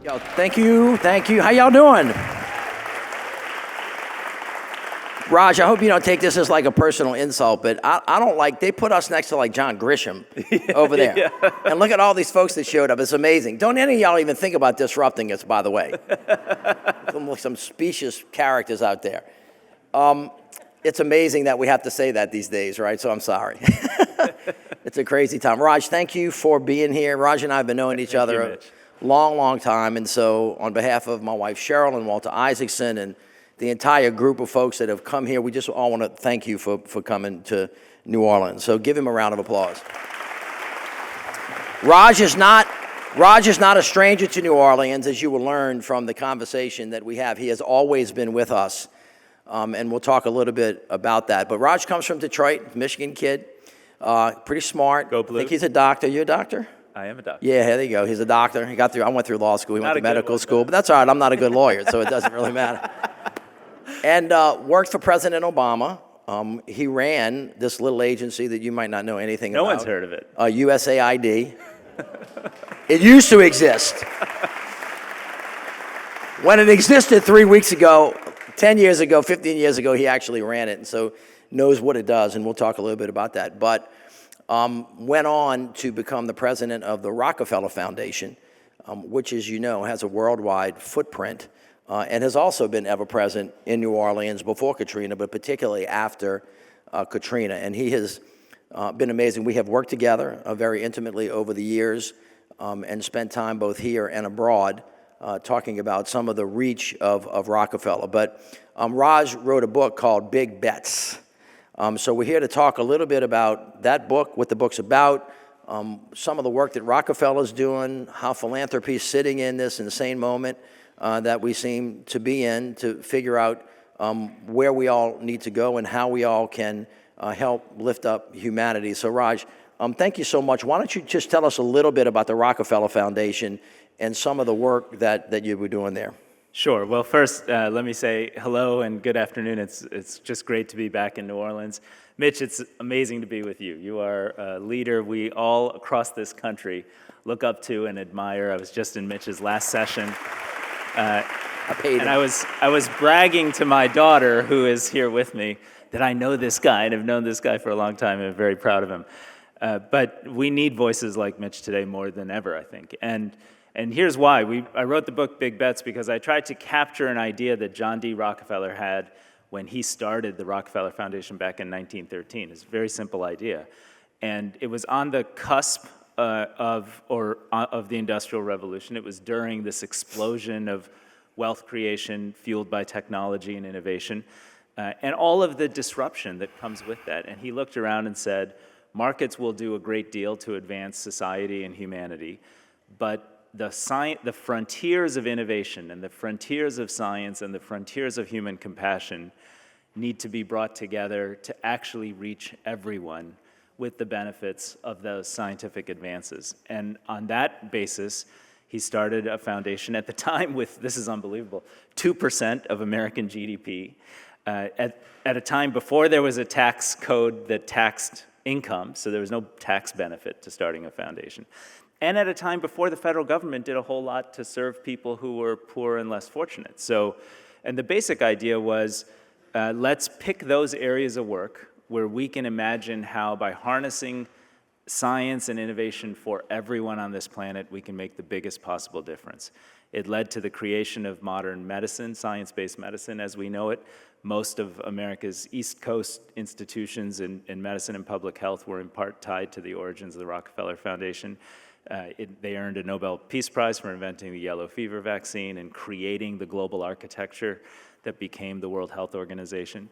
Yo, thank you. How y'all doing? Raj, I hope you don't take this as like a personal insult, but I don't like, they put us next to like John Grisham over there. Yeah. And look at all these folks that showed up. It's amazing. Don't any of y'all even think about disrupting us, by the way. Some specious characters out there. It's amazing that we have to say that these days, right? So I'm sorry. It's a crazy time. Raj, thank you for being here. Raj and I have been knowing each other a long time. And so on behalf of my wife, Cheryl, and Walter Isaacson, and the entire group of folks that have come here, we just all want to thank you for coming to New Orleans. So give him a round of applause. Raj is not a stranger to New Orleans, as you will learn from the conversation that we have. He has always been with us, and we'll talk a little bit about that. But Raj comes from Detroit, Michigan kid, pretty smart. Go Blue. I think he's a doctor. You a doctor? I am a doctor. Yeah, there you go. He's a doctor. He got through. I went through law school. He went to medical school, but that's all right. I'm not a good lawyer, so it doesn't really matter. And worked for President Obama. He ran this little agency that you might not know anything about. No one's heard of it. USAID. It used to exist. When it existed 3 weeks ago, 10 years ago, 15 years ago, he actually ran it, and so knows what it does, and we'll talk a little bit about that. But went on to become the president of the Rockefeller Foundation, which, as you know, has a worldwide footprint, and has also been ever present in New Orleans before Katrina, but particularly after Katrina. And he has been amazing. We have worked together very intimately over the years and spent time both here and abroad talking about some of the reach of Rockefeller. But Raj wrote a book called Big Bets. So we're here to talk a little bit about that book, what the book's about, some of the work that Rockefeller's doing, how philanthropy is sitting in this insane moment that we seem to be in, to figure out where we all need to go and how we all can help lift up humanity. So Raj, thank you so much. Why don't you just tell us a little bit about the Rockefeller Foundation and some of the work that you were doing there? Sure. Well, first, let me say hello and good afternoon. It's just great to be back in New Orleans. Mitch, it's amazing to be with you. You are a leader we all across this country look up to and admire. I was just in Mitch's last session. I was bragging to my daughter, who is here with me, that I know this guy and have known this guy for a long time and I'm very proud of him. But we need voices like Mitch today more than ever, I think. And here's why. I wrote the book Big Bets because I tried to capture an idea that John D. Rockefeller had when he started the Rockefeller Foundation back in 1913. It's a very simple idea. And it was on the cusp of the Industrial Revolution. It was during this explosion of wealth creation fueled by technology and innovation, and all of the disruption that comes with that. And he looked around and said, markets will do a great deal to advance society and humanity, but the frontiers of innovation and the frontiers of science and the frontiers of human compassion need to be brought together to actually reach everyone with the benefits of those scientific advances. And on that basis, he started a foundation at the time with, this is unbelievable, 2% of American GDP, at a time before there was a tax code that taxed income, so there was no tax benefit to starting a foundation. And at a time before the federal government did a whole lot to serve people who were poor and less fortunate. So, and the basic idea was, let's pick those areas of work where we can imagine how by harnessing science and innovation for everyone on this planet, we can make the biggest possible difference. It led to the creation of modern medicine, science-based medicine as we know it. Most of America's East Coast institutions in medicine and public health were in part tied to the origins of the Rockefeller Foundation. They earned a Nobel Peace Prize for inventing the yellow fever vaccine and creating the global architecture that became the World Health Organization.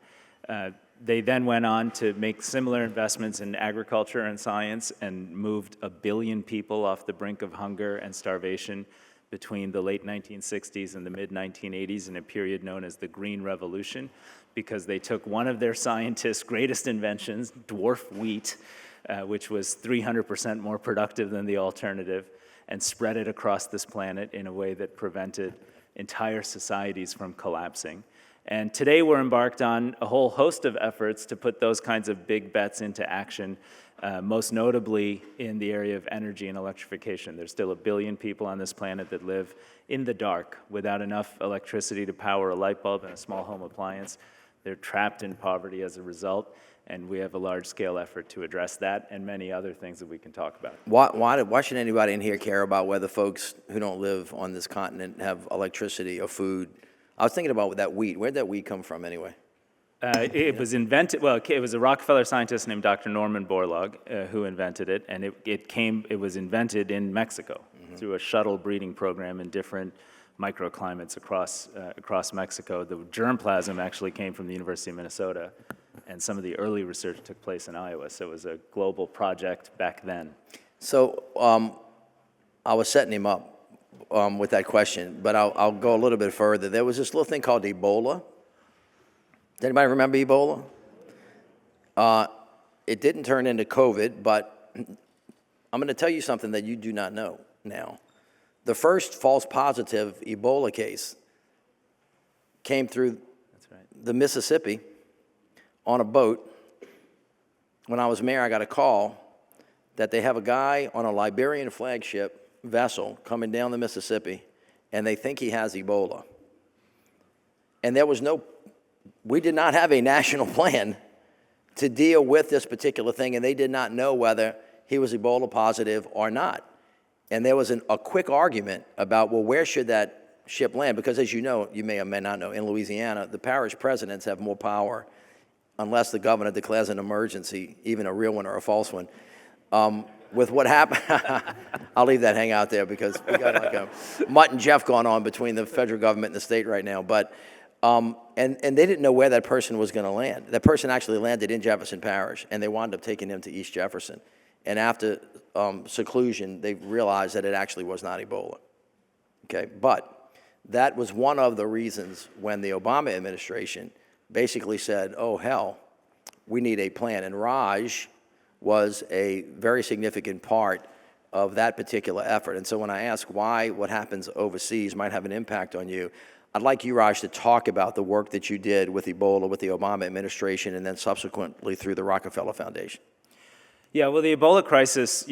They then went on to make similar investments in agriculture and science and moved 1 billion people off the brink of hunger and starvation between the late 1960s and the mid-1980s in a period known as the Green Revolution, because they took one of their scientists' greatest inventions, dwarf wheat, which was 300% more productive than the alternative, and spread it across this planet in a way that prevented entire societies from collapsing. And today we're embarked on a whole host of efforts to put those kinds of big bets into action most notably in the area of energy and electrification. There's still 1 billion people on this planet that live in the dark without enough electricity to power a light bulb and a small home appliance. They're trapped in poverty as a result, and we have a large-scale effort to address that and many other things that we can talk about. Why should anybody in here care about whether folks who don't live on this continent have electricity or food? I was thinking about that wheat. Where'd that wheat come from anyway? It was invented, well, it was a Rockefeller scientist named Dr. Norman Borlaug who invented it, and it was invented in Mexico through a shuttle breeding program in different microclimates across Mexico. The germplasm actually came from the University of Minnesota, and some of the early research took place in Iowa, so it was a global project back then. So I was setting him up with that question, but I'll go a little bit further. There was this little thing called Ebola. Does anybody remember Ebola? It didn't turn into COVID, but I'm going to tell you something that you do not know now. The first false positive Ebola case came through the Mississippi on a boat. When I was mayor, I got a call that they have a guy on a Liberian flagship vessel coming down the Mississippi, and they think he has Ebola. And we did not have a national plan to deal with this particular thing, and they did not know whether he was Ebola positive or not. And there was a quick argument about, well, where should that ship land? Because as you know, you may or may not know, in Louisiana, the parish presidents have more power unless the governor declares an emergency, even a real one or a false one. With what happened, I'll leave that hang out there because we got like a Mutt and Jeff going on between the federal government and the state right now. But and they didn't know where that person was going to land. That person actually landed in Jefferson Parish, and they wound up taking him to East Jefferson. And after seclusion, they realized that it actually was not Ebola. Okay, but that was one of the reasons when the Obama administration basically said, oh, hell, we need a plan. And Raj was a very significant part of that particular effort. And so when I ask why what happens overseas might have an impact on you, I'd like you, Raj, to talk about the work that you did with Ebola, with the Obama administration, and then subsequently through the Rockefeller Foundation. Yeah, well, the Ebola crisis,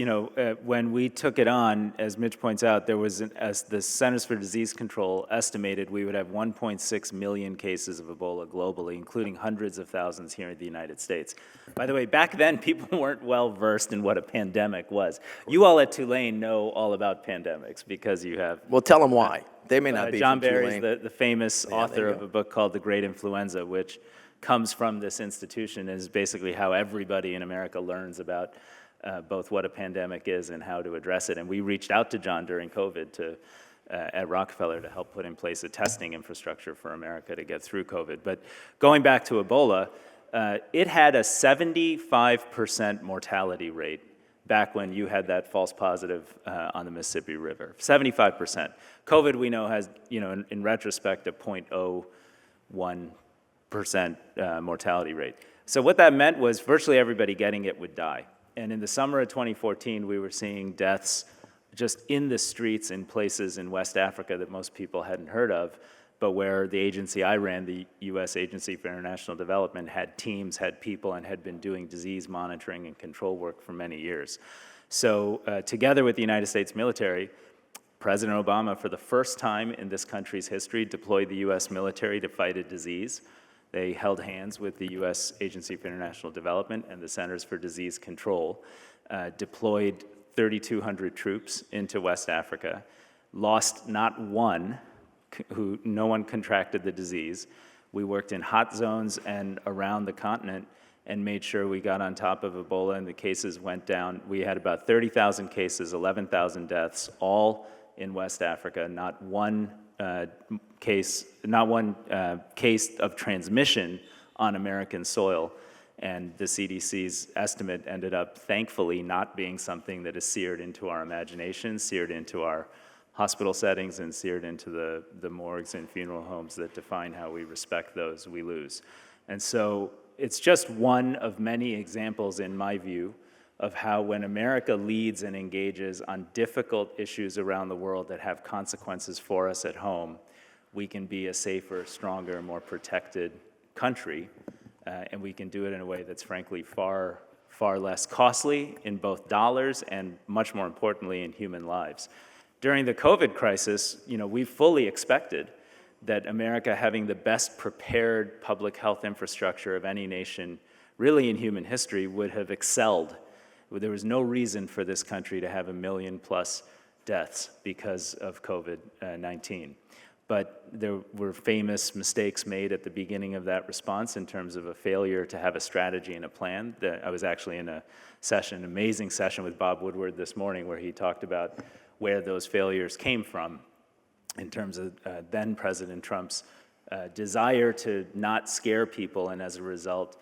when we took it on, as Mitch points out, there was, as the Centers for Disease Control estimated, we would have 1.6 million cases of Ebola globally, including hundreds of thousands here in the United States. By the way, back then, people weren't well versed in what a pandemic was. You all at Tulane know all about pandemics because you have... Well, tell them why. They may not be John from Barry's Tulane. the famous author of a book called The Great Influenza, which comes from this institution, is basically how everybody in America learns about both what a pandemic is and how to address it. And we reached out to John during COVID at Rockefeller to help put in place a testing infrastructure for America to get through COVID. But going back to Ebola, it had a 75% mortality rate back when you had that false positive on the Mississippi River. 75%. COVID, we know, has, in retrospect, a 0.01% mortality rate. So what that meant was virtually everybody getting it would die. And in the summer of 2014, we were seeing deaths just in the streets in places in West Africa that most people hadn't heard of, but where the agency I ran, the U.S. Agency for International Development, had teams, had people, and had been doing disease monitoring and control work for many years. So together with the United States military, President Obama, for the first time in this country's history, deployed the U.S. military to fight a disease. They held hands with the U.S. Agency for International Development and the Centers for Disease Control, deployed 3,200 troops into West Africa, lost not one, no one contracted the disease. We worked in hot zones and around the continent and made sure we got on top of Ebola and the cases went down. We had about 30,000 cases, 11,000 deaths, all in West Africa, not one case of transmission on American soil. And the CDC's estimate ended up, thankfully, not being something that is seared into our imagination, seared into our hospital settings, and seared into the morgues and funeral homes that define how we respect those we lose. And so it's just one of many examples, in my view, of how when America leads and engages on difficult issues around the world that have consequences for us at home, we can be a safer, stronger, more protected country, and we can do it in a way that's frankly far far less costly in both dollars and, much more importantly, in human lives. During the COVID crisis, we fully expected that America, having the best prepared public health infrastructure of any nation really in human history, would have excelled. There was no reason for this country to have 1 million+ deaths because of COVID-19. But there were famous mistakes made at the beginning of that response in terms of a failure to have a strategy and a plan. I was actually in a session, an amazing session with Bob Woodward this morning, where he talked about where those failures came from in terms of then President Trump's desire to not scare people, and as a result,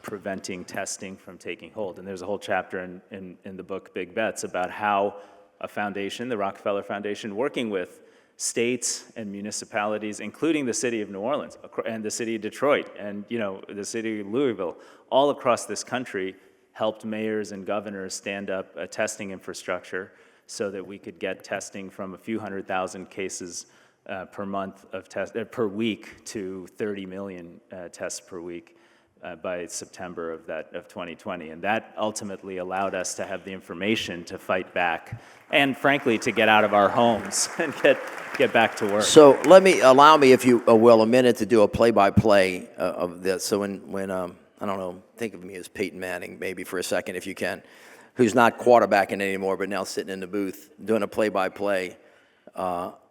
preventing testing from taking hold. And there's a whole chapter in the book Big Bets about how a foundation, the Rockefeller Foundation, working with states and municipalities, including the city of New Orleans and the city of Detroit and the city of Louisville, all across this country, helped mayors and governors stand up a testing infrastructure so that we could get testing from a few 100,000 cases per month of per week to 30 million tests per week by September of 2020. And that ultimately allowed us to have the information to fight back and, frankly, to get out of our homes and get back to work. So allow me, if you will, a minute to do a play-by-play of this. So when I don't know, think of me as Peyton Manning maybe for a second if you can, who's not quarterbacking anymore but now sitting in the booth doing a play-by-play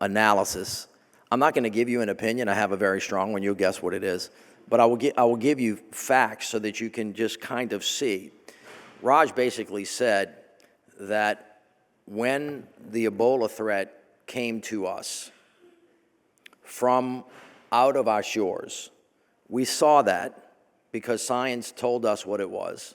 analysis. I'm not going to give you an opinion. I have a very strong one. You'll guess what it is. But I will give you facts so that you can just kind of see. Raj basically said that when the Ebola threat came to us from out of our shores, we saw that because science told us what it was.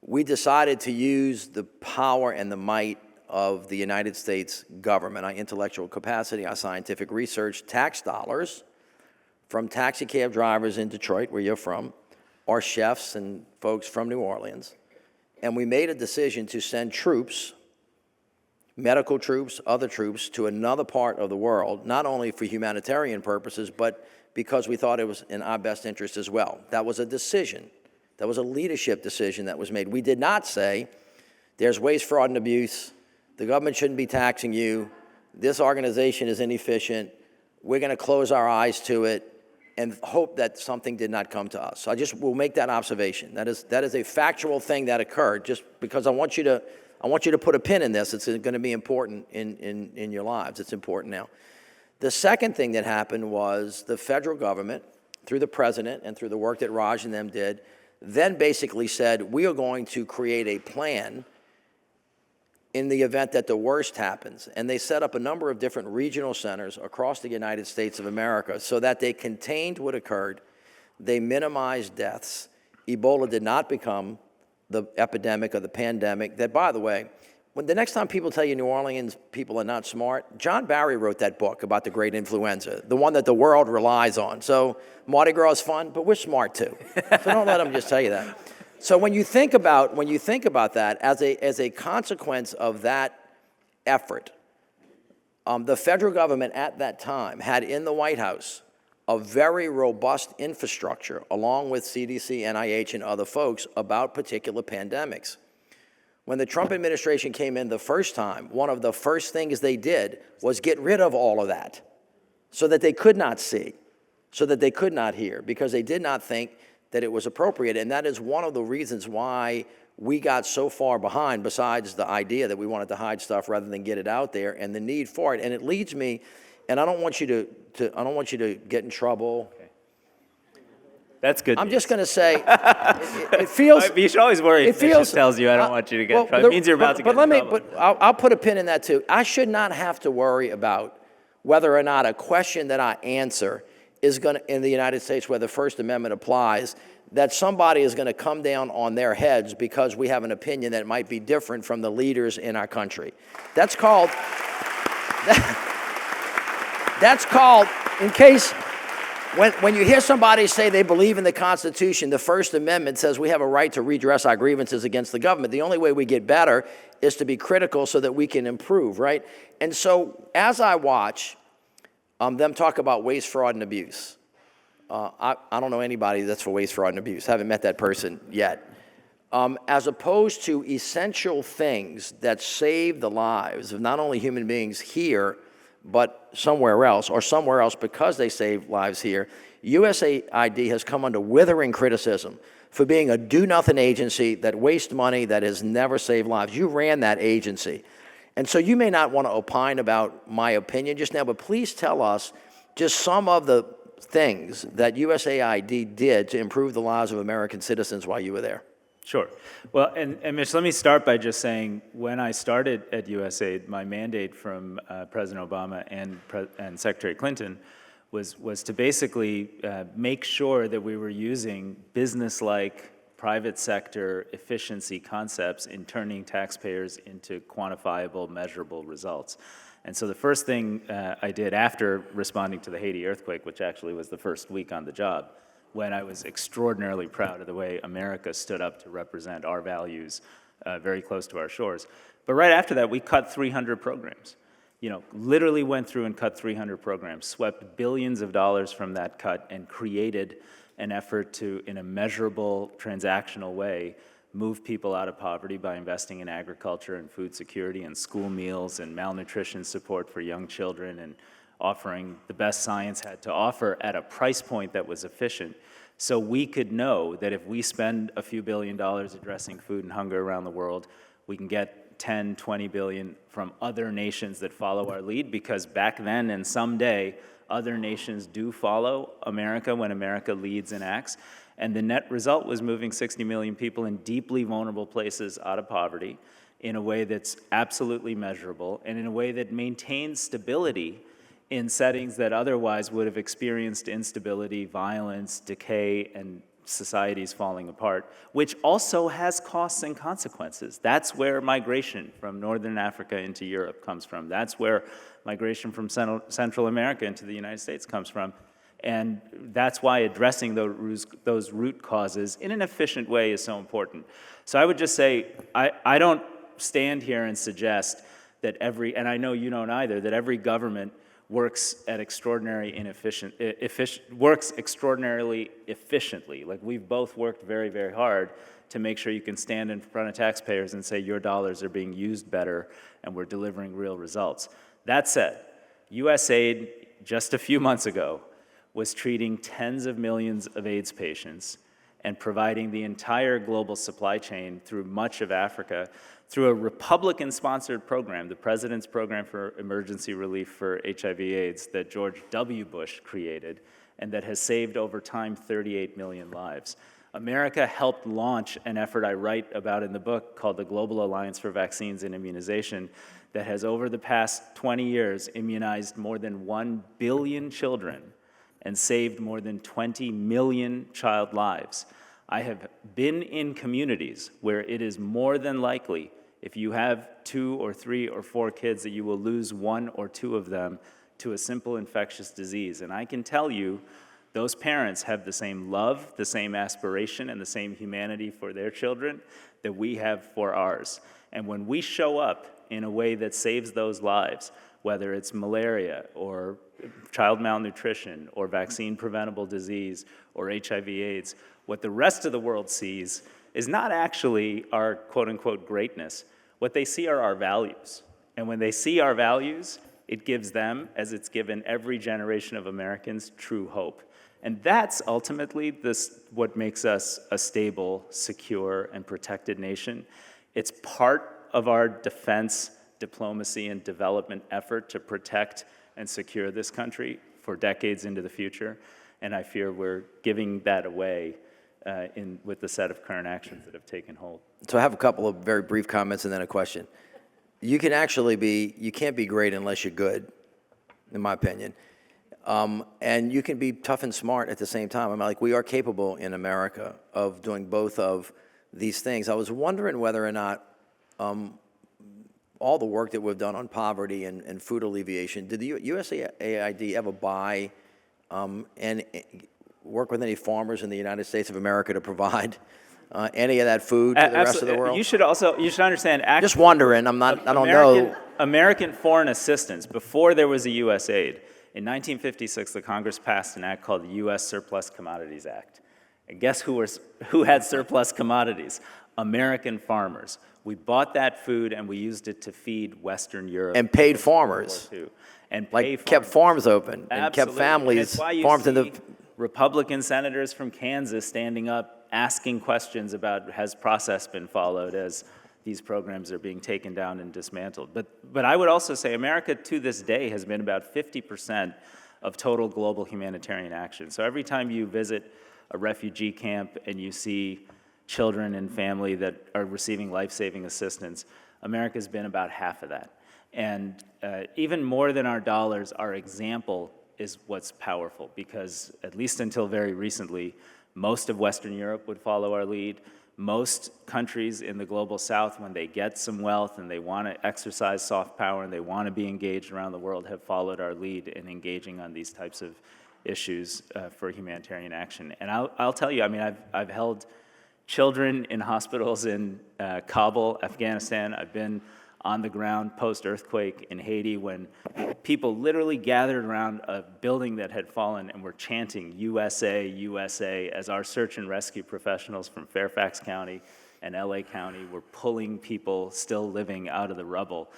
We decided to use the power and the might of the United States government, our intellectual capacity, our scientific research, tax dollars, from taxi cab drivers in Detroit, where you're from, or chefs and folks from New Orleans. And we made a decision to send troops, medical troops, other troops, to another part of the world, not only for humanitarian purposes, but because we thought it was in our best interest as well. That was a decision. That was a leadership decision that was made. We did not say, there's waste, fraud, and abuse. The government shouldn't be taxing you. This organization is inefficient. We're going to close our eyes to it and hope that something did not come to us. So I just will make that observation. That is a factual thing that occurred, just because I want you to put a pin in this. It's going to be important in your lives. It's important now. The second thing that happened was the federal government, through the president and through the work that Raj and them did, then basically said, we are going to create a plan in the event that the worst happens. And they set up a number of different regional centers across the United States of America so that they contained what occurred, they minimized deaths. Ebola did not become the epidemic or the pandemic that, by the way, when the next time people tell you New Orleans people are not smart, John Barry wrote that book about the great influenza, the one that the world relies on. So Mardi Gras is fun, but we're smart too. So don't let them just tell you that. So when you think about that as a consequence of that effort, the federal government at that time had in the White House a very robust infrastructure, along with CDC, NIH, and other folks, about particular pandemics. When the Trump administration came in the first time, one of the first things they did was get rid of all of that so that they could not see, so that they could not hear, because they did not think that it was appropriate. And that is one of the reasons why we got so far behind, besides the idea that we wanted to hide stuff rather than get it out there, and the need for it. And it leads me, and I don't want you to get in trouble. Okay. That's good. I'm just going to say, it feels. You should always worry if Mitch tells you I don't want you to get in trouble. It means you're about to get in trouble. But I'll put a pin in that too. I should not have to worry about whether or not a question that I answer is going to, in the United States where the First Amendment applies, that somebody is going to come down on their heads because we have an opinion that might be different from the leaders in our country. That's called, in case, when you hear somebody say they believe in the Constitution, the First Amendment says we have a right to redress our grievances against the government. The only way we get better is to be critical so that we can improve, right? And so as I watch them talk about waste, fraud, and abuse, I don't know anybody that's for waste, fraud, and abuse. I haven't met that person yet. as opposed to essential things that save the lives of not only human beings here, but somewhere else, or somewhere else because they save lives here, USAID has come under withering criticism for being a do-nothing agency that wastes money, that has never saved lives. You ran that agency. And so you may not want to opine about my opinion just now, but please tell us just some of the things that USAID did to improve the lives of American citizens while you were there. Sure. Well, and Mitch, let me start by just saying, when I started at USAID, my mandate from President Obama and Secretary Clinton was to basically make sure that we were using business-like private sector efficiency concepts in turning taxpayers into quantifiable, measurable results. And so the first thing I did after responding to the Haiti earthquake, which actually was the first week on the job, when I was extraordinarily proud of the way America stood up to represent our values very close to our shores. But right after that, we cut 300 programs. Literally went through and cut 300 programs, swept billions of dollars from that cut, and created an effort to, in a measurable, transactional way, move people out of poverty by investing in agriculture and food security and school meals and malnutrition support for young children, and offering the best science had to offer at a price point that was efficient. So we could know that if we spend a few $1 billion addressing food and hunger around the world, we can get 10, 20 billion from other nations that follow our lead, because back then and someday, other nations do follow America when America leads and acts. And the net result was moving 60 million people in deeply vulnerable places out of poverty in a way that's absolutely measurable and in a way that maintains stability in settings that otherwise would have experienced instability, violence, decay, and societies falling apart, which also has costs and consequences. That's where migration from Northern Africa into Europe comes from. That's where migration from Central America into the United States comes from. And that's why addressing those root causes in an efficient way is so important. So I would just say, I don't stand here and suggest that and I know you don't either, that every government works extraordinarily efficiently. Like, we've both worked very, very hard to make sure you can stand in front of taxpayers and say your dollars are being used better and we're delivering real results. That said, USAID just a few months ago was treating tens of millions of AIDS patients and providing the entire global supply chain through much of Africa through a Republican-sponsored program, the President's Program for Emergency Relief for HIV/AIDS, that George W. Bush created, and that has saved over time 38 million lives. America helped launch an effort I write about in the book called the Global Alliance for Vaccines and Immunization that has, over the past 20 years, immunized more than 1 billion children and saved more than 20 million child lives. I have been in communities where it is more than likely, if you have 2 or 3 or 4 kids, that you will lose 1 or 2 of them to a simple infectious disease. And I can tell you, those parents have the same love, the same aspiration, and the same humanity for their children that we have for ours. And when we show up in a way that saves those lives, whether it's malaria or child malnutrition or vaccine-preventable disease or HIV/AIDS, what the rest of the world sees is not actually our quote-unquote greatness. What they see are our values. And when they see our values, it gives them, as it's given every generation of Americans, true hope. And that's ultimately what makes us a stable, secure, and protected nation. It's part of our defense, diplomacy, and development effort to protect and secure this country for decades into the future. And I fear we're giving that away with the set of current actions that have taken hold. So I have a couple of very brief comments and then a question. You can't be great unless you're good, in my opinion. And you can be tough and smart at the same time. I mean, like, we are capable in America of doing both of these things. I was wondering whether or not all the work that we've done on poverty and food alleviation, did the USAID ever buy and work with any farmers in the United States of America to provide any of that food to the rest of the world? You should understand. Just wondering. I don't know. American foreign assistance, before there was a USAID, in 1956, the Congress passed an act called the U.S. Surplus Commodities Act. And guess who had surplus commodities? American farmers. We bought that food and we used it to feed Western Europe. And paid farmers. And Kept farms open. And kept Absolutely. families, That's why you farms in see the... Republican senators from Kansas standing up, asking questions about has process been followed as these programs are being taken down and dismantled. But I would also say America to this day has been about 50% of total global humanitarian action. So every time you visit a refugee camp and you see children and family that are receiving life-saving assistance, America's been about half of that. And even more than our dollars, our example is what's powerful, because at least until very recently, most of Western Europe would follow our lead. Most countries in the global south, when they get some wealth and they want to exercise soft power and they want to be engaged around the world, have followed our lead in engaging on these types of issues for humanitarian action. And I'll tell you, I mean, I've held children in hospitals in Kabul, Afghanistan. I've been on the ground post-earthquake in Haiti when people literally gathered around a building that had fallen and were chanting USA, USA, as our search and rescue professionals from Fairfax County and LA County were pulling people still living out of the rubble.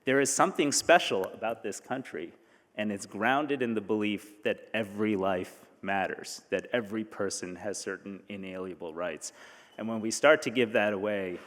There is something special about this country, and it's grounded in the belief that every life matters, that every person has certain inalienable rights. And when we start to give that away,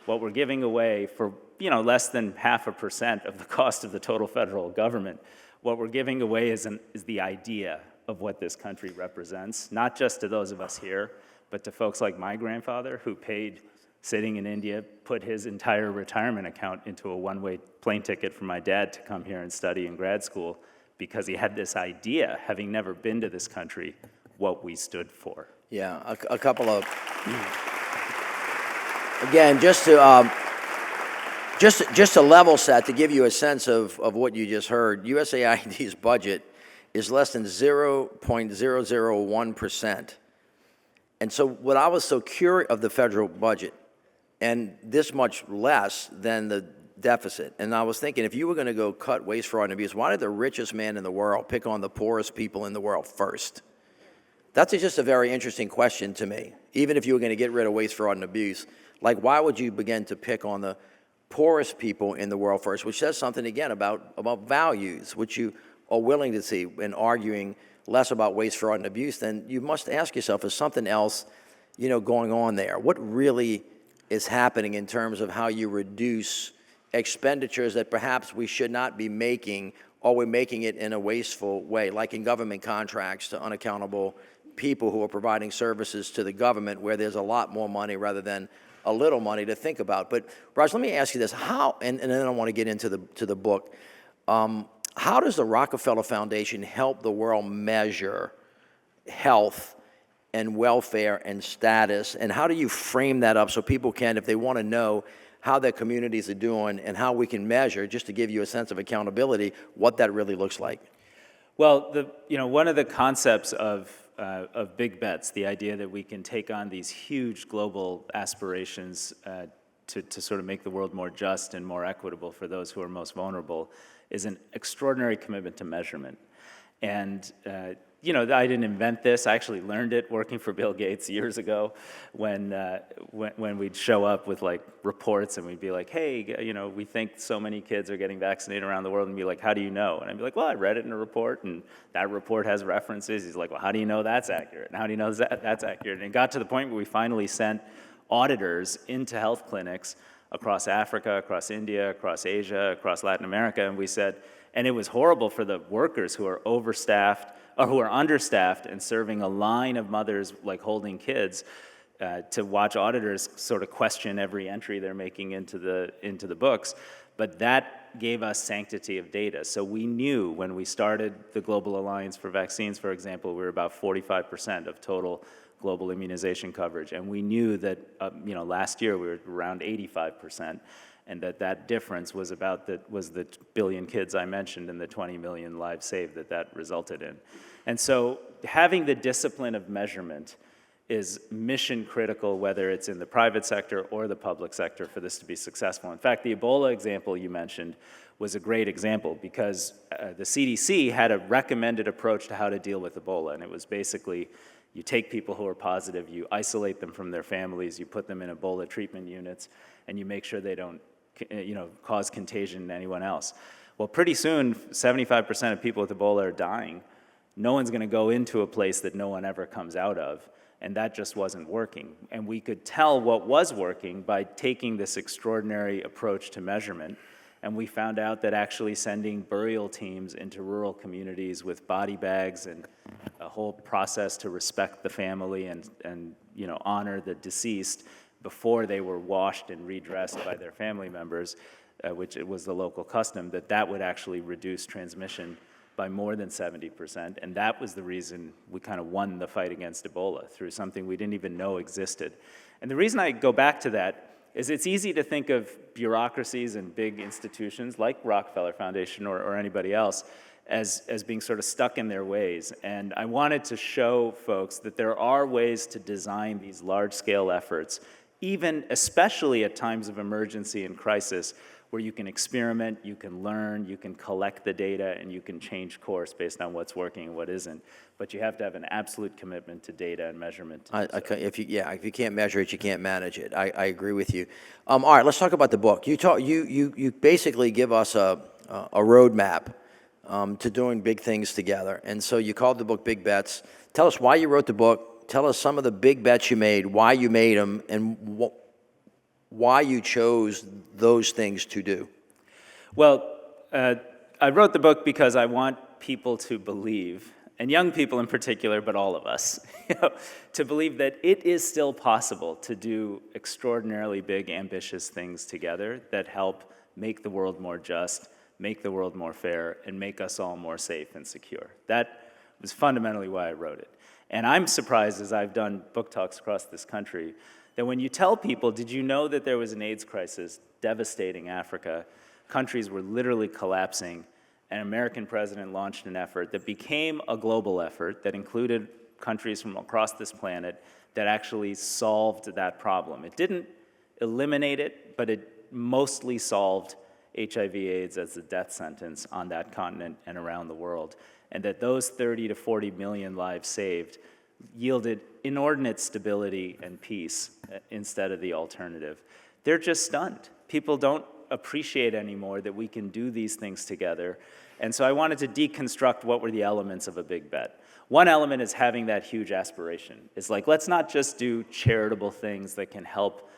what we're giving away for less than 0.5% of the cost of the total federal government, what we're giving away is the idea of what this country represents, not just to those of us here, but to folks like my grandfather who paid, sitting in India, put his entire retirement account into a one-way plane ticket for my dad to come here and study in grad school because he had this idea, having never been to this country, what we stood for. Yeah, a couple of... Again, just to level set, to give you a sense of what you just heard, USAID's budget is less than 0.001%. And so what I was so curious of the federal budget, and this much less than the deficit, and I was thinking, if you were going to go cut waste, fraud, and abuse, why did the richest man in the world pick on the poorest people in the world first? That's just a very interesting question to me. Even if you were going to get rid of waste, fraud, and abuse, like, why would you begin to pick on the poorest people in the world first, which says something, again, about values, which you are willing to see in arguing less about waste, fraud, and abuse, then you must ask yourself, is something else, going on there? What really is happening in terms of how you reduce expenditures that perhaps we should not be making, or we're making it in a wasteful way, like in government contracts to unaccountable people who are providing services to the government where there's a lot more money rather than a little money to think about. But Raj, let me ask you this: how? And then I want to get into the book. How does the Rockefeller Foundation help the world measure health and welfare and status? And how do you frame that up so people can, if they want to know how their communities are doing and how we can measure, just to give you a sense of accountability, what that really looks like? Well, one of the concepts of big bets, the idea that we can take on these huge global aspirations to sort of make the world more just and more equitable for those who are most vulnerable, is an extraordinary commitment to measurement. And I didn't invent this. I actually learned it working for Bill Gates years ago when we'd show up with like reports and we'd be like, hey, we think so many kids are getting vaccinated around the world, and be like, how do you know? And I'd be like, well, I read it in a report and that report has references. He's like, well, how do you know that's accurate? And how do you know that's accurate? And it got to the point where we finally sent auditors into health clinics across Africa, across India, across Asia, across Latin America, and we said, and it was horrible for the workers who are overstaffed, or who are understaffed and serving a line of mothers like holding kids, to watch auditors sort of question every entry they're making into the books. But that gave us sanctity of data. So we knew when we started the Global Alliance for Vaccines, for example, we were about 45% of total global immunization coverage. And we knew that last year we were around 85%. And that difference was the billion kids I mentioned and the 20 million lives saved that resulted in. And so having the discipline of measurement is mission critical, whether it's in the private sector or the public sector, for this to be successful. In fact, the Ebola example you mentioned was a great example because the CDC had a recommended approach to how to deal with Ebola, and it was basically You take people who are positive, you isolate them from their families, you put them in Ebola treatment units, and you make sure they don't cause contagion to anyone else. Well, pretty soon, 75% of people with Ebola are dying. No one's going to go into a place that no one ever comes out of, and that just wasn't working. And we could tell what was working by taking this extraordinary approach to measurement, and we found out that actually sending burial teams into rural communities with body bags and a whole process to respect the family and honor the deceased before they were washed and redressed by their family members, which it was the local custom, that would actually reduce transmission by more than 70%, and that was the reason we kind of won the fight against Ebola, through something we didn't even know existed. And the reason I go back to that is it's easy to think of bureaucracies and big institutions like Rockefeller Foundation or anybody else as being sort of stuck in their ways. And I wanted to show folks that there are ways to design these large-scale efforts, especially at times of emergency and crisis, where you can experiment, you can learn, you can collect the data, and you can change course based on what's working and what isn't. But you have to have an absolute commitment to data and measurement. If you can't measure it, you can't manage it. I agree with you. All right, let's talk about the book. You basically give us a roadmap to doing big things together. And so you called the book Big Bets. Tell us why you wrote the book. Tell us some of the big bets you made, why you made them, and why you chose those things to do. Well, I wrote the book because I want people to believe, and young people in particular, but all of us, to believe that it is still possible to do extraordinarily big, ambitious things together that help make the world more just, make the world more fair, and make us all more safe and secure. That was fundamentally why I wrote it. And I'm surprised, as I've done book talks across this country, that when you tell people, did you know that there was an AIDS crisis devastating Africa, countries were literally collapsing, an American president launched an effort that became a global effort that included countries from across this planet that actually solved that problem. It didn't eliminate it, but it mostly solved HIV/AIDS as a death sentence on that continent and around the world. And that those 30 to 40 million lives saved yielded inordinate stability and peace instead of the alternative. They're just stunned. People don't appreciate anymore that we can do these things together. And so I wanted to deconstruct what were the elements of a big bet. One element is having that huge aspiration. It's like, let's not just do charitable things that can help,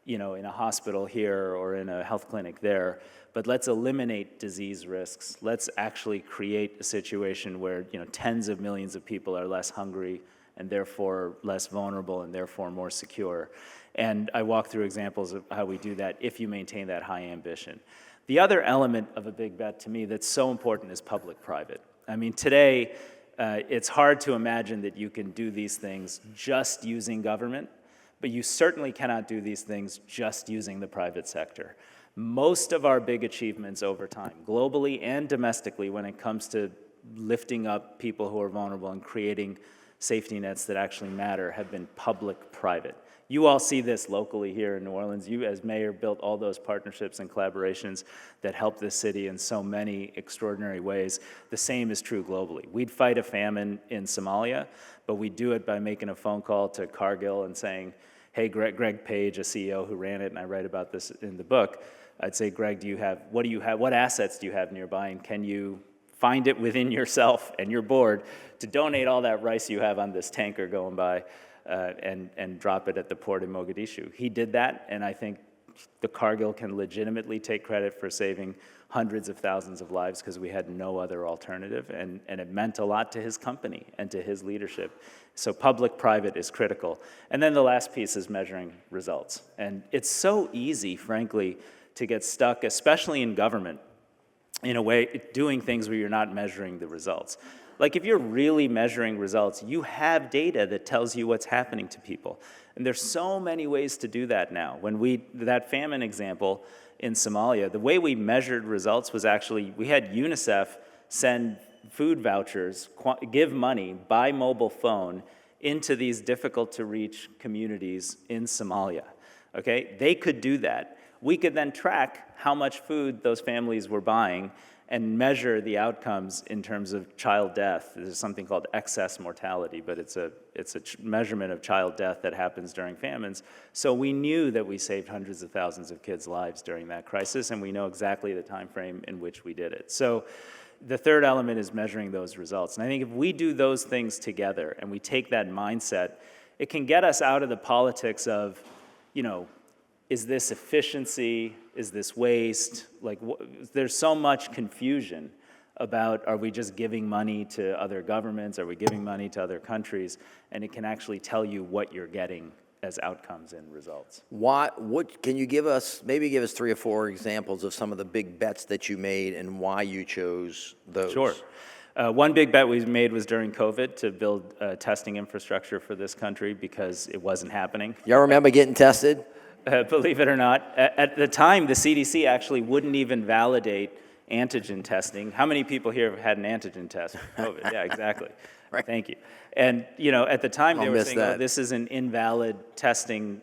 in a hospital here or in a health clinic there, but let's eliminate disease risks. Let's actually create a situation where, tens of millions of people are less hungry and therefore less vulnerable and therefore more secure. And I walk through examples of how we do that if you maintain that high ambition. The other element of a big bet to me that's so important is public-private. I mean, today, it's hard to imagine that you can do these things just using government, but you certainly cannot do these things just using the private sector. Most of our big achievements over time, globally and domestically, when it comes to lifting up people who are vulnerable and creating safety nets that actually matter, have been public-private. You all see this locally here in New Orleans. You, as mayor, built all those partnerships and collaborations that help this city in so many extraordinary ways. The same is true globally. We'd fight a famine in Somalia, but we'd do it by making a phone call to Cargill and saying, hey, Greg Page, a CEO who ran it, and I write about this in the book, I'd say, Greg, what assets do you have nearby, and can you find it within yourself and your board to donate all that rice you have on this tanker going by and drop it at the port in Mogadishu? He did that, and I think the Cargill can legitimately take credit for saving hundreds of thousands of lives because we had no other alternative, and it meant a lot to his company and to his leadership. So public-private is critical. And then the last piece is measuring results. And it's so easy, frankly, to get stuck, especially in government, in a way, doing things where you're not measuring the results. Like if you're really measuring results, you have data that tells you what's happening to people. And there's so many ways to do that now. That famine example in Somalia, the way we measured results was actually, we had UNICEF send food vouchers, give money by mobile phone into these difficult to reach communities in Somalia, okay? They could do that. we could then track how much food those families were buying and measure the outcomes in terms of child death. There's something called excess mortality, but it's a measurement of child death that happens during famines. So we knew that we saved hundreds of thousands of kids' lives during that crisis, and we know exactly the time frame in which we did it. So the third element is measuring those results. And I think if we do those things together and we take that mindset, it can get us out of the politics of, is this efficiency? Is this waste? There's so much confusion about, are we just giving money to other governments? Are we giving money to other countries? And it can actually tell you what you're getting as outcomes and results. What can you give us 3 or 4 examples of some of the big bets that you made and why you chose those? Sure. One big bet we made was during COVID to build testing infrastructure for this country because it wasn't happening. Y'all remember getting tested? Believe it or not, at the time, the CDC actually wouldn't even validate antigen testing. How many people here have had an antigen test for COVID? Yeah, exactly. Right. Thank you. And at the time, they were saying, that. this is an invalid testing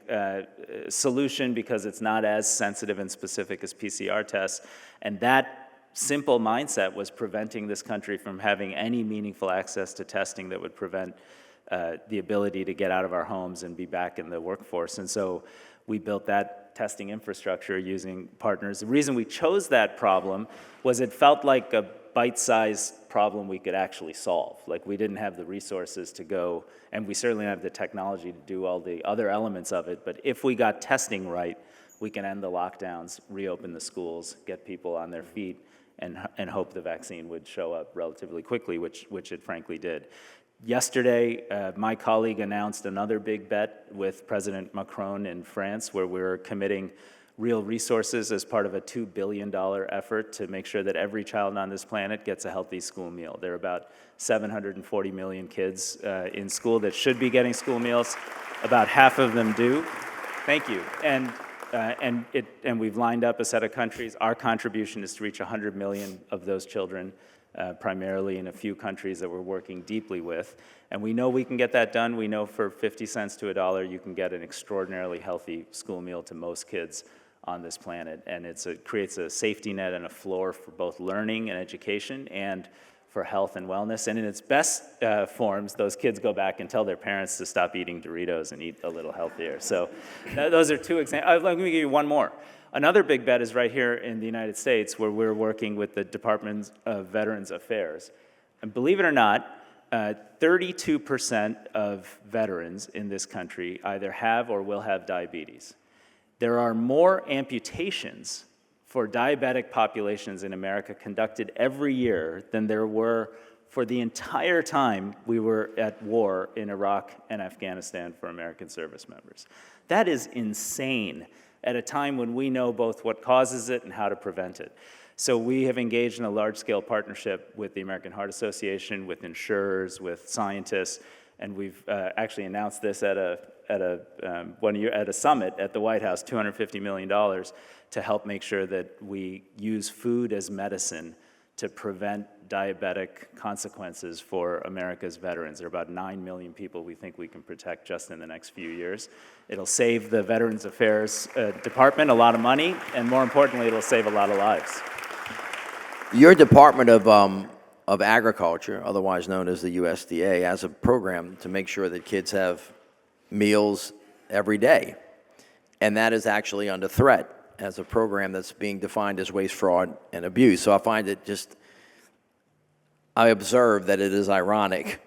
solution because it's not as sensitive and specific as PCR tests. And that simple mindset was preventing this country from having any meaningful access to testing that would prevent the ability to get out of our homes and be back in the workforce. And so we built that testing infrastructure using partners. The reason we chose that problem was it felt like a bite-sized problem we could actually solve. Like, we didn't have the resources to go, and we certainly don't have the technology to do all the other elements of it, but if we got testing right, we can end the lockdowns, reopen the schools, get people on their feet, and hope the vaccine would show up relatively quickly, which it frankly did. Yesterday, my colleague announced another big bet with President Macron in France, where we're committing real resources as part of a $2 billion effort to make sure that every child on this planet gets a healthy school meal. There are about 740 million kids in school that should be getting school meals. About half of them do. Thank you. And we've lined up a set of countries. Our contribution is to reach 100 million of those children, primarily in a few countries that we're working deeply with. And we know we can get that done. We know for 50 cents to $1, you can get an extraordinarily healthy school meal to most kids on this planet. And it creates a safety net and a floor for both learning and education and for health and wellness. And in its best forms, those kids go back and tell their parents to stop eating Doritos and eat a little healthier. So those are 2 examples. Let me give you one more. Another big bet is right here in the United States, where we're working with the Department of Veterans Affairs. And believe it or not, 32% of veterans in this country either have or will have diabetes. There are more amputations for diabetic populations in America conducted every year than there were for the entire time we were at war in Iraq and Afghanistan for American service members. That is insane at a time when we know both what causes it and how to prevent it. So we have engaged in a large-scale partnership with the American Heart Association, with insurers, with scientists, and we've actually announced this at a summit at the White House, $250 million to help make sure that we use food as medicine to prevent diabetic consequences for America's veterans. There are about 9 million people we think we can protect just in the next few years. It'll save the Veterans Affairs Department a lot of money, and more importantly, it'll save a lot of lives. Your Department of Agriculture, otherwise known as the USDA, has a program to make sure that kids have meals every day. And that is actually under threat as a program that's being defined as waste, fraud, and abuse. So I find it I observe that it is ironic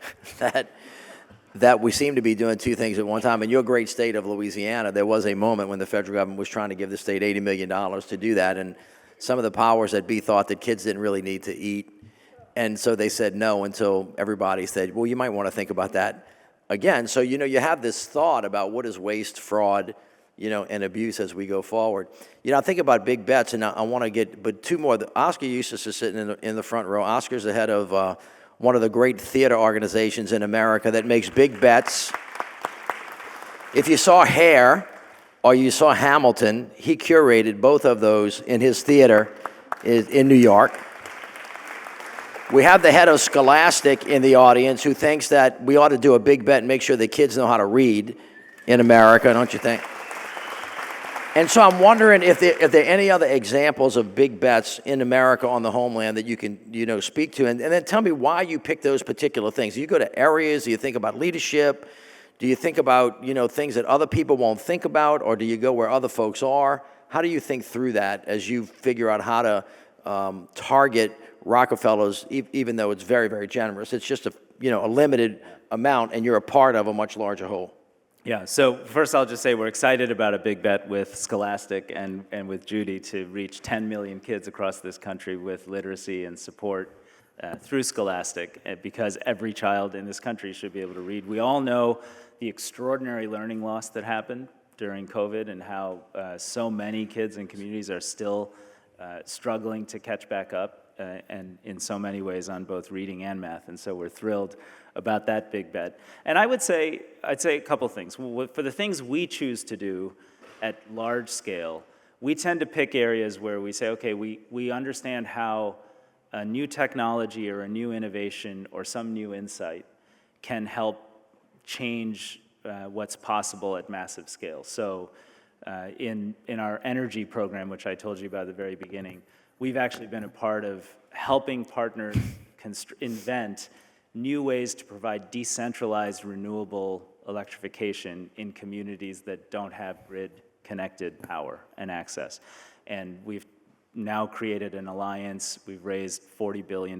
that we seem to be doing 2 things at one time. In your great state of Louisiana, there was a moment when the federal government was trying to give the state $80 million to do that, and some of the powers that be thought that kids didn't really need to eat, and so they said no until everybody said, well, you might want to think about that again. So, you have this thought about what is waste, fraud, and abuse as we go forward. I think about big bets, and I want to get, but 2 more. Oscar Eustace is sitting in the front row. Oscar's the head of one of the great theater organizations in America that makes big bets. If you saw Hair or you saw Hamilton, he curated both of those in his theater in New York. We have the head of Scholastic in the audience who thinks that we ought to do a big bet and make sure the kids know how to read in America, don't you think? And so I'm wondering if there are any other examples of big bets in America on the homeland that you can, speak to. And then tell me why you pick those particular things. Do you go to areas? Do you think about leadership? Do you think about, things that other people won't think about? Or do you go where other folks are? How do you think through that as you figure out how to target Rockefellers, even though it's very, very generous? It's just a limited amount, and you're a part of a much larger whole. Yeah, so first I'll just say we're excited about a big bet with Scholastic and with Judy to reach 10 million kids across this country with literacy and support through Scholastic, because every child in this country should be able to read. We all know the extraordinary learning loss that happened during COVID and how so many kids and communities are still struggling to catch back up, and in so many ways on both reading and math. And so we're thrilled about that big bet. And I'd say a couple things. For the things we choose to do at large scale, we tend to pick areas where we say, okay, we understand how a new technology or a new innovation or some new insight can help change what's possible at massive scale. So in our energy program, which I told you about at the very beginning, we've actually been a part of helping partners invent new ways to provide decentralized renewable electrification in communities that don't have grid-connected power and access. And we've now created an alliance. We've raised $40 billion.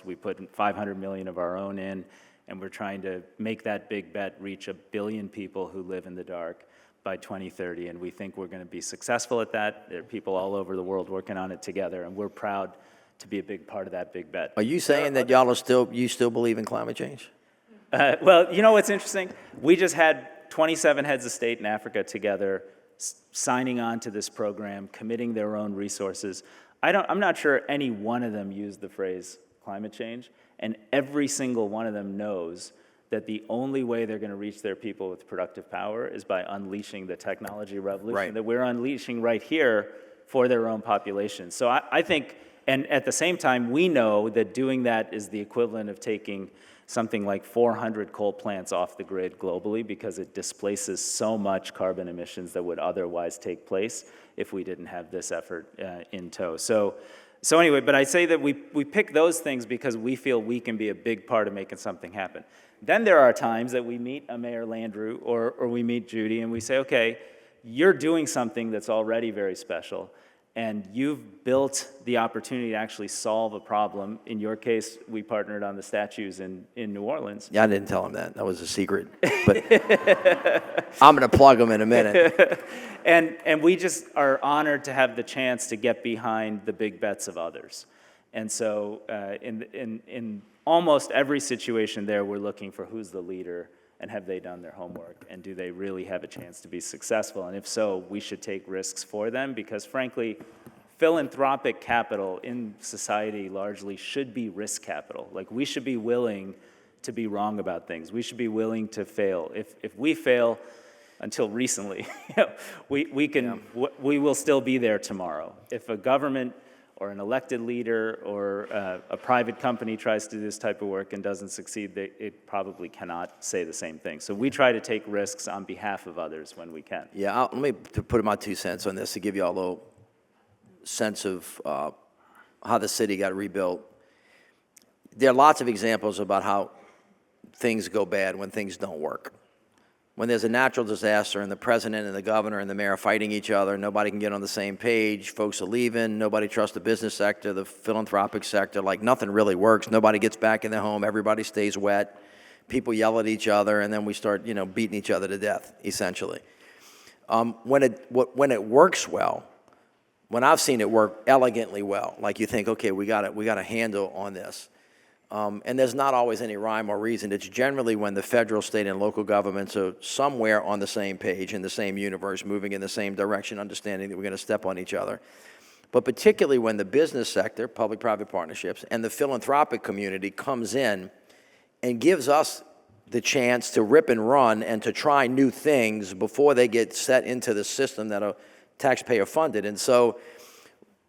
We put $500 million of our own in, and we're trying to make that big bet reach 1 billion people who live in the dark by 2030, and we think we're going to be successful at that. There are people all over the world working on it together, and we're proud to be a big part of that big bet. Are you saying that you still believe in climate change? Well, you know what's interesting? We just had 27 heads of state in Africa together, signing on to this program, committing their own resources. I'm not sure any one of them used the phrase climate change, and every single one of them knows that the only way they're going to reach their people with productive power is by unleashing the technology revolution that we're unleashing right here for their own population. So I think, and at the same time, we know that doing that is the equivalent of taking something like 400 coal plants off the grid globally, because it displaces so much carbon emissions that would otherwise take place if we didn't have this effort in tow. So anyway, but I say that we pick those things because we feel we can be a big part of making something happen. Then there are times that we meet a Mayor Landrieu or we meet Judy and we say, okay, you're doing something that's already very special, and you've built the opportunity to actually solve a problem. In your case, we partnered on the statues in New Orleans. Yeah, I didn't tell him that. That was a secret. But I'm going to plug him in a minute. And we just are honored to have the chance to get behind the big bets of others. And so in almost every situation there, we're looking for who's the leader, and have they done their homework, and do they really have a chance to be successful? And if so, we should take risks for them, because frankly, philanthropic capital in society largely should be risk capital. Like, we should be willing to be wrong about things. We should be willing to fail. If we fail, until recently, we will still be there tomorrow. If a government or an elected leader or a private company tries to do this type of work and doesn't succeed, it probably cannot say the same thing. So we try to take risks on behalf of others when we can. Yeah, let me put my 2 cents on this to give you all a little sense of how the city got rebuilt. There are lots of examples about how things go bad when things don't work. When there's a natural disaster and the president and the governor and the mayor are fighting each other, nobody can get on the same page, folks are leaving, nobody trusts the business sector, the philanthropic sector, like nothing really works, nobody gets back in their home, everybody stays wet, people yell at each other, and then we start, beating each other to death, essentially. When it works well, when I've seen it work elegantly well, like you think, okay, we got a handle on this. And there's not always any rhyme or reason. It's generally when the federal, state, and local governments are somewhere on the same page, in the same universe, moving in the same direction, understanding that we're going to step on each other. But particularly when the business sector, public-private partnerships, and the philanthropic community comes in and gives us the chance to rip and run and to try new things before they get set into the system that are taxpayer funded. And so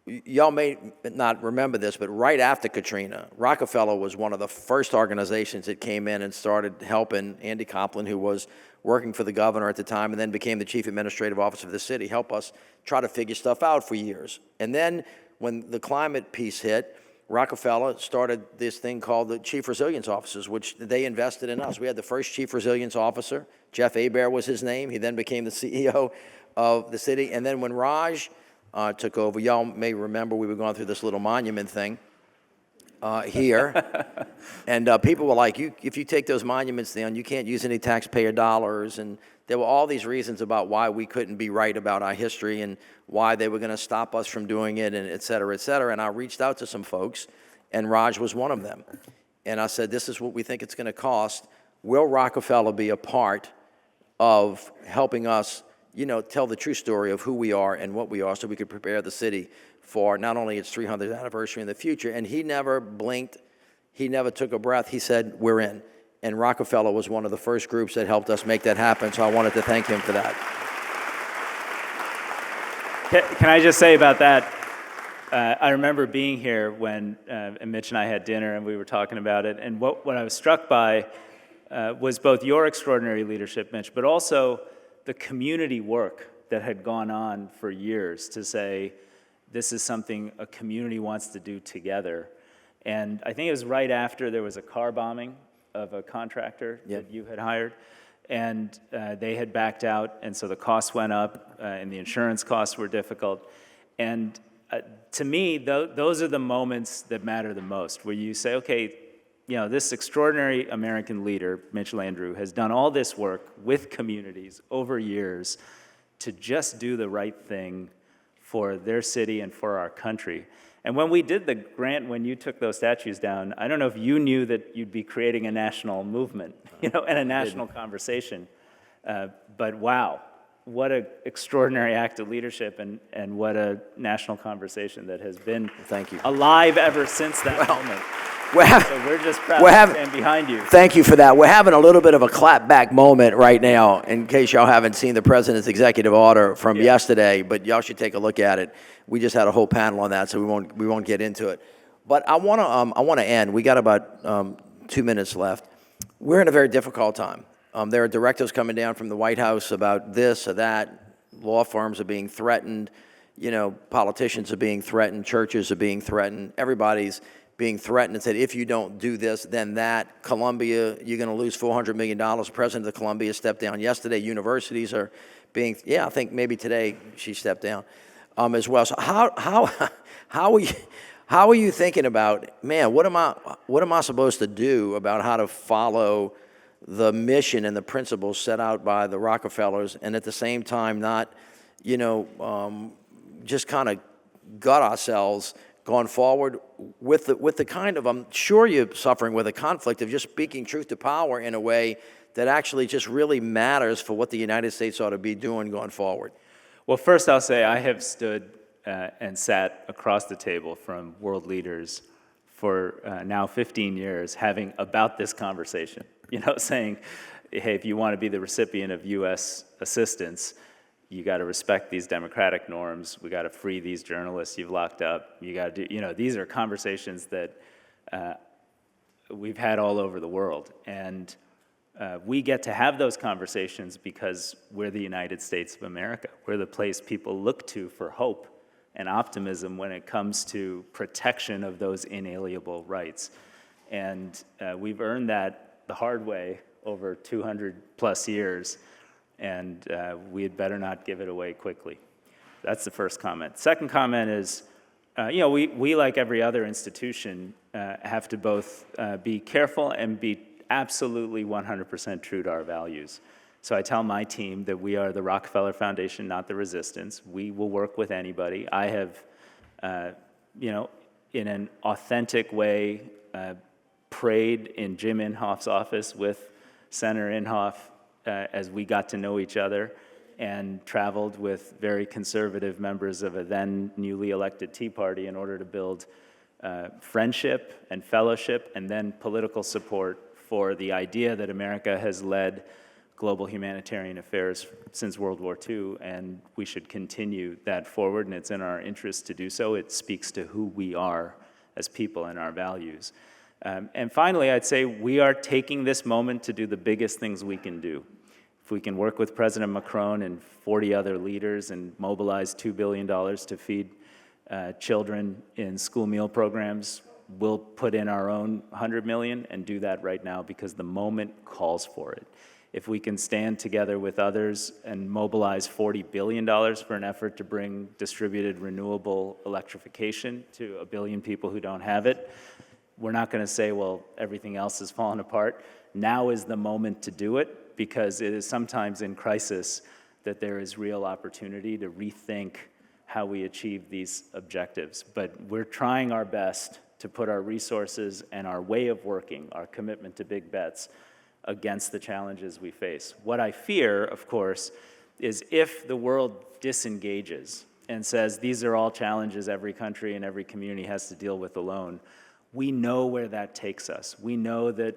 y'all may not remember this, but right after Katrina, Rockefeller was one of the first organizations that came in and started helping Andy Copland, who was working for the governor at the time and then became the chief administrative officer of the city, help us try to figure stuff out for years. And then when the climate piece hit, Rockefeller started this thing called the Chief Resilience Officers, which they invested in us. We had the first Chief Resilience Officer. Jeff Hebert was his name. He then became the CEO of the city. And then when Raj took over, y'all may remember we were going through this little monument thing here. And people were like, if you take those monuments down, you can't use any taxpayer dollars. And there were all these reasons about why we couldn't be right about our history and why they were going to stop us from doing it, and et cetera, et cetera. And I reached out to some folks, and Raj was one of them. And I said, this is what we think it's going to cost. Will Rockefeller be a part of helping us, tell the true story of who we are and what we are so we could prepare the city for not only its 300th anniversary in the future? And he never blinked. He never took a breath. He said, we're in. And Rockefeller was one of the first groups that helped us make that happen, so I wanted to thank him for that. Can I just say about that, I remember being here when Mitch and I had dinner and we were talking about it, and what I was struck by was both your extraordinary leadership, Mitch, but also the community work that had gone on for years to say, this is something a community wants to do together. And I think it was right after there was a car bombing of a contractor that you had hired, and they had backed out, and so the costs went up, and the insurance costs were difficult. And to me, those are the moments that matter the most, where you say, okay, this extraordinary American leader, Mitch Landrieu, has done all this work with communities over years to just do the right thing for their city and for our country. And when we did the grant, when you took those statues down, I don't know if you knew that you'd be creating a national movement, and a national conversation. But wow, what an extraordinary act of leadership, and what a national conversation that has been alive ever since that moment. So we're just proud to stand behind you. Thank you for that. We're having a little bit of a clap-back moment right now, in case y'all haven't seen the president's executive order from yesterday, but y'all should take a look at it. We just had a whole panel on that, so we won't get into it. But I want to end. We got about 2 minutes left. We're in a very difficult time. There are directives coming down from the White House about this or that. Law firms are being threatened. Politicians are being threatened. Churches are being threatened. Everybody's being threatened and said, if you don't do this, then that. Columbia, you're going to lose $400 million. The president of Columbia stepped down yesterday. Universities are being, I think maybe today she stepped down as well. So how are you thinking about, man, what am I supposed to do about how to follow the mission and the principles set out by the Rockefellers, and at the same time not, just kind of gut ourselves going forward with the kind of, I'm sure you're suffering with a conflict of just speaking truth to power in a way that actually just really matters for what the United States ought to be doing going forward? Well, first I'll say I have stood and sat across the table from world leaders for now 15 years having about this conversation, saying, hey, if you want to be the recipient of U.S. assistance, you got to respect these democratic norms. We got to free these journalists you've locked up. You got to do, these are conversations that we've had all over the world. And we get to have those conversations because we're the United States of America. We're the place people look to for hope and optimism when it comes to protection of those inalienable rights. And we've earned that the hard way over 200 plus years. And we had better not give it away quickly. That's the first comment. Second comment is, we like every other institution, have to both be careful and be absolutely 100% true to our values. So I tell my team that we are the Rockefeller Foundation, not the resistance. We will work with anybody. I have, in an authentic way, prayed in Jim Inhofe's office with Senator Inhofe as we got to know each other, and traveled with very conservative members of a then newly elected Tea Party in order to build friendship and fellowship and then political support for the idea that America has led global humanitarian affairs since World War II, and we should continue that forward, and it's in our interest to do so. It speaks to who we are as people and our values. And finally, I'd say we are taking this moment to do the biggest things we can do. If we can work with President Macron and 40 other leaders and mobilize $2 billion to feed children in school meal programs, we'll put in our own $100 million and do that right now because the moment calls for it. If we can stand together with others and mobilize $40 billion for an effort to bring distributed renewable electrification to 1 billion people who don't have it, we're not going to say, well, everything else has fallen apart. Now is the moment to do it, because it is sometimes in crisis that there is real opportunity to rethink how we achieve these objectives. But we're trying our best to put our resources and our way of working, our commitment to big bets, against the challenges we face. What I fear, of course, is if the world disengages and says these are all challenges every country and every community has to deal with alone, we know where that takes us. We know that,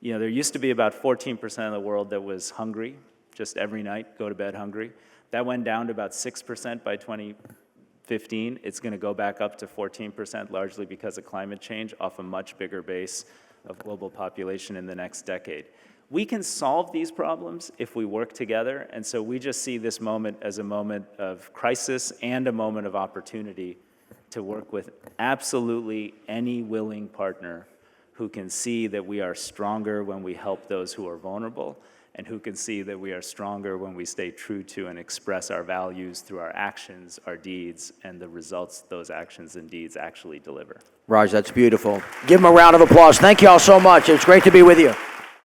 there used to be about 14% of the world that was hungry, just every night, go to bed hungry. That went down to about 6% by 2015. It's going to go back up to 14%, largely because of climate change, off a much bigger base of global population in the next decade. We can solve these problems if we work together, and so we just see this moment as a moment of crisis and a moment of opportunity to work with absolutely any willing partner who can see that we are stronger when we help those who are vulnerable, and who can see that we are stronger when we stay true to and express our values through our actions, our deeds, and the results those actions and deeds actually deliver. Raj, that's beautiful. Give him a round of applause. Thank you all so much. It's great to be with you.